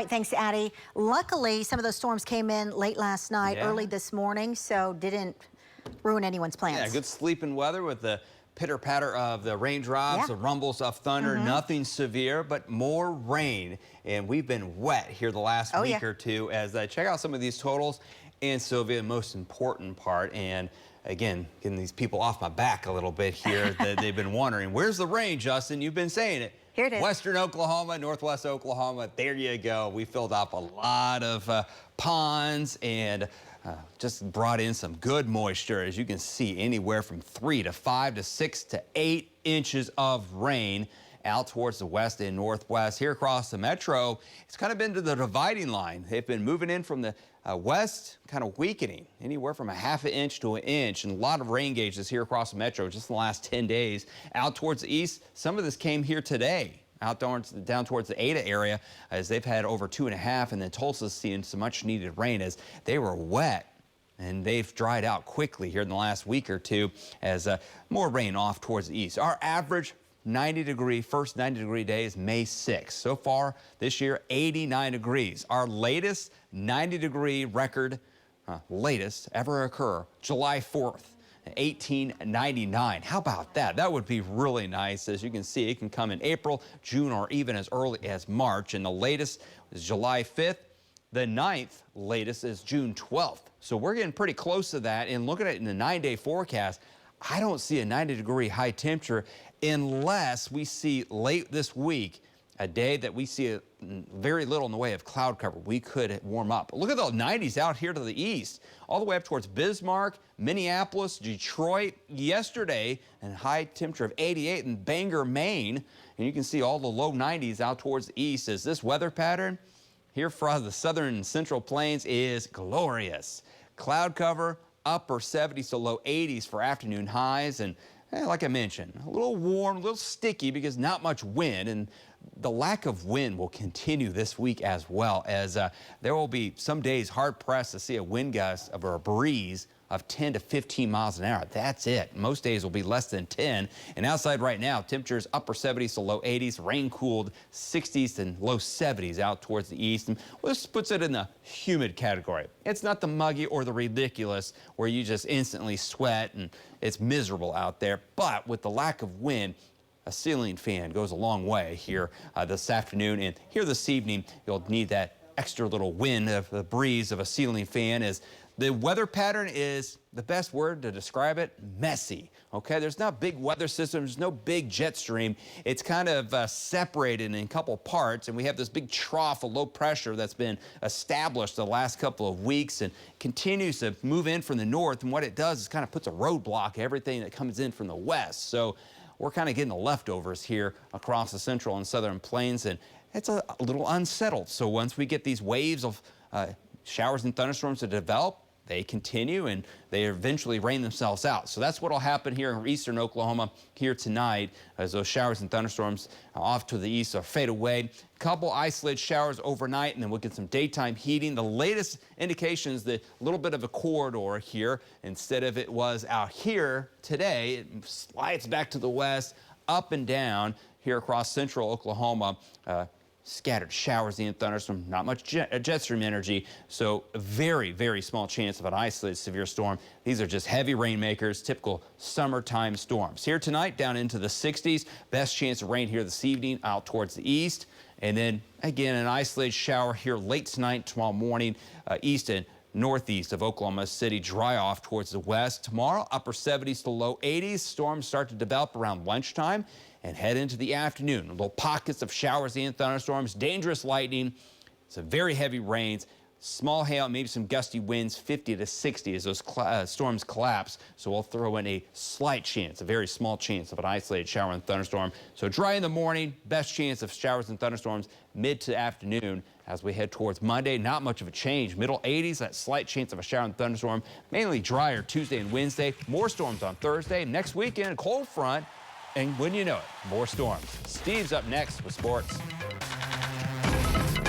Thanks, Addie. Luckily, some of those storms came in late last night, early this morning, so didn't ruin anyone's plans. Yeah, good sleeping weather with the pitter-patter of the raindrops, the rumbles of thunder, nothing severe, but more rain. And we've been wet here the last week or two. As I check out some of these totals, and Sylvia, most important part, and again, getting these people off my back a little bit here, that they've been wondering, where's the rain, Justin? You've been saying it. Here it is. Western Oklahoma, northwest Oklahoma, there you go. We filled up a lot of ponds and just brought in some good moisture. As you can see, anywhere from 3 to 5 to 6 to 8 inches of rain out towards the west and northwest. Here across the metro, it's kind of been to the dividing line. They've been moving in from the west, kind of weakening, anywhere from a ½ inch to an inch, and a lot of rain gauges here across the metro just in the last 10 days. Out towards the east, some of this came here today. Down towards the Ada area, as they've had over 2.5, and then Tulsa's seeing some much needed rain as they were wet. And they've dried out quickly here in the last week or two as more rain off towards the east. Our average first 90-degree day is May 6th. So far this year, 89 degrees. Our latest 90-degree record, latest ever occur, July 4th. 1899. How about that? That would be really nice. As you can see, it can come in April, June, or even as early as March. And the latest is July 5th. The 9th latest is June 12th. So we're getting pretty close to that. And looking at it in the 9-day forecast, I don't see a 90-degree high temperature unless we see late this week a day that we see very little in the way of cloud cover. We could warm up. Look at the 90s out here to the east, all the way up towards Bismarck, Minneapolis, Detroit. Yesterday, a high temperature of 88 in Bangor, Maine. And you can see all the low 90s out towards the east. As this weather pattern here from the southern and central plains is glorious. Cloud cover, upper 70s to low 80s for afternoon highs. And like I mentioned, a little warm, a little sticky because not much wind, and the lack of wind will continue this week as well, as there will be some days hard pressed to see a wind gust or a breeze of 10 to 15 miles an hour. That's it. Most days will be less than 10. And outside right now, temperatures upper 70s to low 80s, rain cooled 60s and low 70s out towards the east. And this puts it in the humid category. It's not the muggy or the ridiculous where you just instantly sweat and it's miserable out there. But with the lack of wind, a ceiling fan goes a long way here this afternoon. And here this evening, you'll need that extra little wind of the breeze of a ceiling fan. As the weather pattern is, the best word to describe it, messy. Okay, there's not big weather systems, there's no big jet stream. It's kind of separated in a couple parts, and we have this big trough of low pressure that's been established the last couple of weeks and continues to move in from the north. And what it does is kind of puts a roadblock to everything that comes in from the west. So we're kind of getting the leftovers here across the central and southern plains, and it's a little unsettled. So once we get these waves of showers and thunderstorms to develop, they continue and they eventually rain themselves out. So that's what will happen here in eastern Oklahoma here tonight as those showers and thunderstorms off to the east will fade away. Couple isolated showers overnight, and then we'll get some daytime heating. The latest indication is that a little bit of a corridor here. Instead of it was out here today, it slides back to the west, up and down here across central Oklahoma. Scattered showers and thunderstorms, not much jet stream energy, so a very, very small chance of an isolated severe storm. These are just heavy rainmakers, typical summertime storms. Here tonight, down into the 60s, best chance of rain here this evening out towards the east. And then, again, an isolated shower here late tonight, tomorrow morning, east and northeast of Oklahoma City, dry off towards the west. Tomorrow, upper 70s to low 80s. Storms start to develop around lunchtime and head into the afternoon. Little pockets of showers and thunderstorms, dangerous lightning, some very heavy rains, small hail, maybe some gusty winds, 50 to 60 as those storms collapse. So we'll throw in a slight chance, a very small chance of an isolated shower and thunderstorm. So dry in the morning, best chance of showers and thunderstorms mid to afternoon. As we head towards Monday, not much of a change. Middle 80s, that slight chance of a shower and thunderstorm. Mainly drier Tuesday and Wednesday. More storms on Thursday. Next weekend, cold front. And when you know it, more storms. Steve's up next with sports.